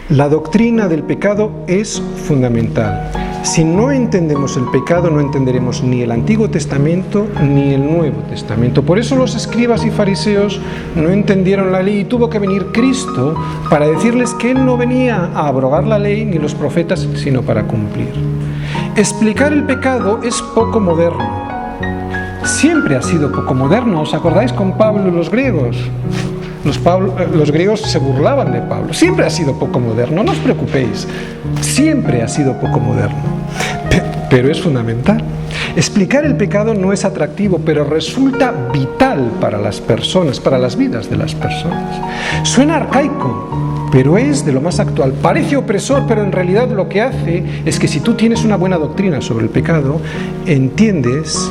La doctrina del pecado es fundamental. Si no entendemos el pecado, no entenderemos ni el Antiguo Testamento ni el Nuevo Testamento. Por eso los escribas y fariseos no entendieron la ley y tuvo que venir Cristo para decirles que Él no venía a abrogar la ley ni los profetas, sino para cumplir. Explicar el pecado es poco moderno. Siempre ha sido poco moderno. ¿Os acordáis con Pablo y los griegos? Los griegos se burlaban de Pablo. Siempre ha sido poco moderno, no os preocupéis. Siempre ha sido poco moderno. Pero es fundamental. Explicar el pecado no es atractivo, pero resulta vital para las personas, para las vidas de las personas. Suena arcaico, pero es de lo más actual. Parece opresor, pero en realidad lo que hace es que si tú tienes una buena doctrina sobre el pecado, entiendes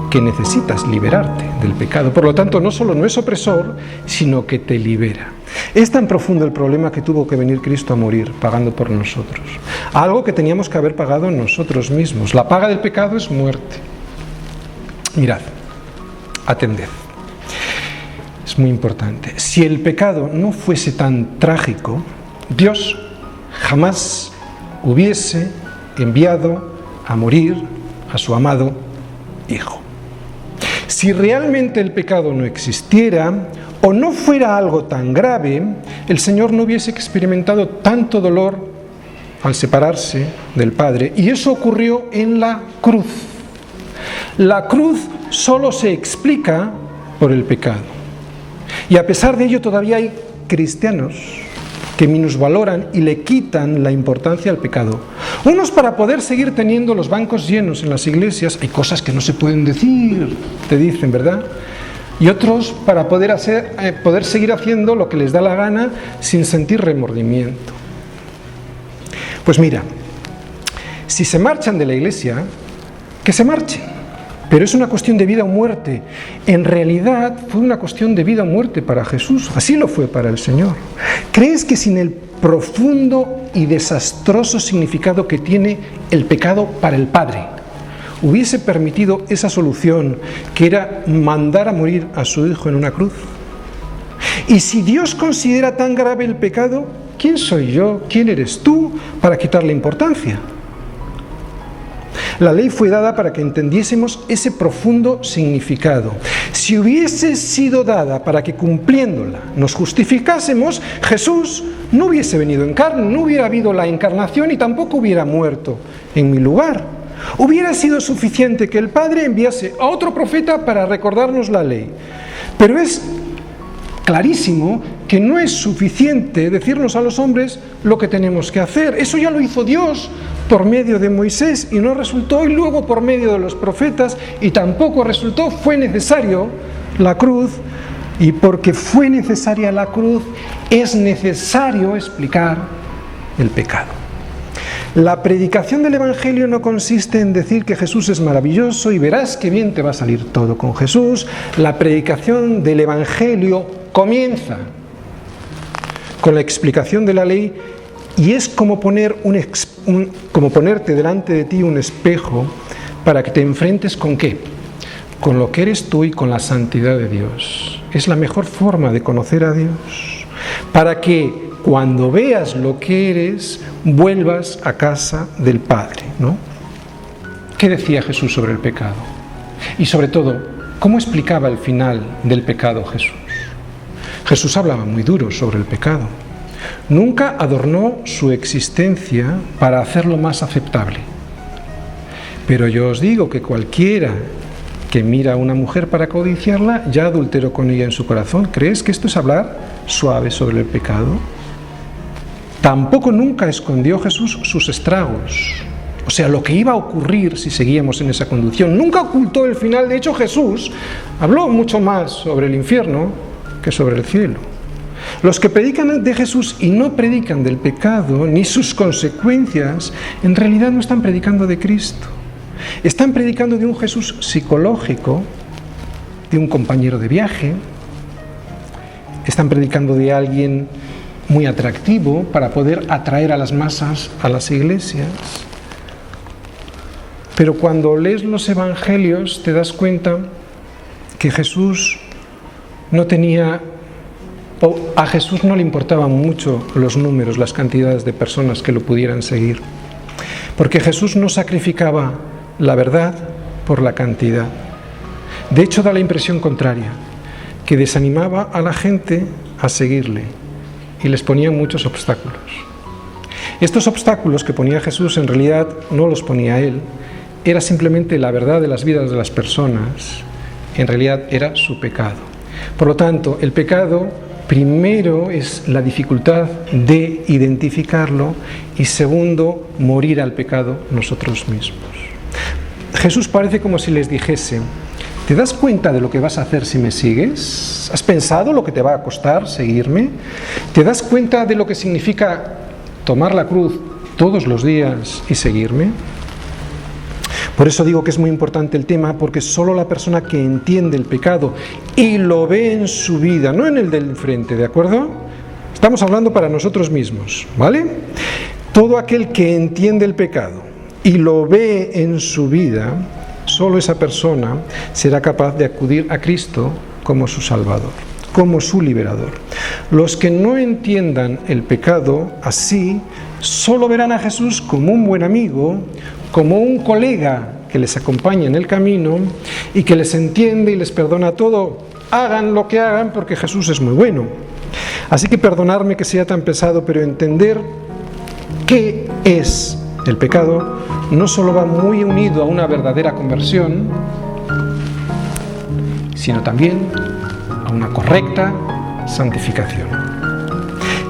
que necesitas liberarte del pecado. Por lo tanto, no solo no es opresor, sino que te libera. Es tan profundo el problema que tuvo que venir Cristo a morir, pagando por nosotros. Algo que teníamos que haber pagado nosotros mismos. La paga del pecado es muerte. Mirad, atended. Es muy importante. Si el pecado no fuese tan trágico, Dios jamás hubiese enviado a morir a su amado Hijo. Si realmente el pecado no existiera o no fuera algo tan grave, el Señor no hubiese experimentado tanto dolor al separarse del Padre. Y eso ocurrió en la cruz. La cruz solo se explica por el pecado. Y a pesar de ello todavía hay cristianos que minusvaloran y le quitan la importancia al pecado. Unos para poder seguir teniendo los bancos llenos en las iglesias, hay cosas que no se pueden decir, te dicen, ¿verdad? Y otros para poder seguir haciendo lo que les da la gana sin sentir remordimiento. Pues mira, si se marchan de la iglesia, que se marchen. Pero es una cuestión de vida o muerte. En realidad fue una cuestión de vida o muerte para Jesús. Así lo fue para el Señor. ¿Crees que sin el profundo y desastroso significado que tiene el pecado para el Padre, hubiese permitido esa solución que era mandar a morir a su Hijo en una cruz? Y si Dios considera tan grave el pecado, ¿quién soy yo? ¿Quién eres tú para quitarle importancia? La ley fue dada para que entendiésemos ese profundo significado. Si hubiese sido dada para que cumpliéndola nos justificásemos, Jesús no hubiese venido en carne, no hubiera habido la encarnación y tampoco hubiera muerto en mi lugar. Hubiera sido suficiente que el Padre enviase a otro profeta para recordarnos la ley. Pero es clarísimo que no es suficiente decirnos a los hombres lo que tenemos que hacer. Eso ya lo hizo Dios por medio de Moisés y no resultó, y luego por medio de los profetas y tampoco resultó. Fue necesario la cruz, y porque fue necesaria la cruz es necesario explicar el pecado. La predicación del Evangelio no consiste en decir que Jesús es maravilloso y verás qué bien te va a salir todo con Jesús. La predicación del Evangelio comienza con la explicación de la ley y es como como ponerte delante de ti un espejo para que te enfrentes ¿con qué? Con lo que eres tú y con la santidad de Dios. Es la mejor forma de conocer a Dios, para que cuando veas lo que eres, vuelvas a casa del Padre, ¿no? ¿Qué decía Jesús sobre el pecado? Y sobre todo, ¿cómo explicaba el final del pecado Jesús? Jesús hablaba muy duro sobre el pecado. Nunca adornó su existencia para hacerlo más aceptable. Pero yo os digo que cualquiera que mira a una mujer para codiciarla, ya adulteró con ella en su corazón. ¿Crees que esto es hablar suave sobre el pecado? Tampoco nunca escondió Jesús sus estragos, o sea, lo que iba a ocurrir si seguíamos en esa conducción. Nunca ocultó el final. De hecho, Jesús habló mucho más sobre el infierno que sobre el cielo. Los que predican de Jesús y no predican del pecado ni sus consecuencias, en realidad no están predicando de Cristo. Están predicando de un Jesús psicológico, de un compañero de viaje. Están predicando de alguien muy atractivo para poder atraer a las masas a las iglesias. Pero cuando lees los evangelios te das cuenta que Jesús no tenía O a Jesús no le importaban mucho los números, las cantidades de personas que lo pudieran seguir. Porque Jesús no sacrificaba la verdad por la cantidad. De hecho, da la impresión contraria, que desanimaba a la gente a seguirle y les ponía muchos obstáculos. Estos obstáculos que ponía Jesús en realidad no los ponía él, era simplemente la verdad de las vidas de las personas, en realidad era su pecado. Por lo tanto, el pecado primero es la dificultad de identificarlo y segundo, morir al pecado nosotros mismos. Jesús parece como si les dijese: ¿te das cuenta de lo que vas a hacer si me sigues? ¿Has pensado lo que te va a costar seguirme? ¿Te das cuenta de lo que significa tomar la cruz todos los días y seguirme? Por eso digo que es muy importante el tema, porque solo la persona que entiende el pecado y lo ve en su vida, no en el del enfrente, ¿de acuerdo? Estamos hablando para nosotros mismos, ¿vale? Todo aquel que entiende el pecado y lo ve en su vida, solo esa persona será capaz de acudir a Cristo como su Salvador, como su liberador. Los que no entiendan el pecado así, solo verán a Jesús como un buen amigo, como un colega que les acompaña en el camino y que les entiende y les perdona todo. Hagan lo que hagan porque Jesús es muy bueno. Así que perdonadme que sea tan pesado, pero entender qué es el pecado no solo va muy unido a una verdadera conversión, sino también a una correcta santificación.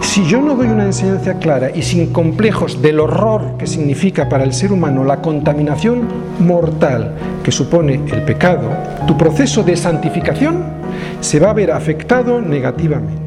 Si yo no doy una enseñanza clara y sin complejos del horror que significa para el ser humano la contaminación mortal que supone el pecado, tu proceso de santificación se va a ver afectado negativamente.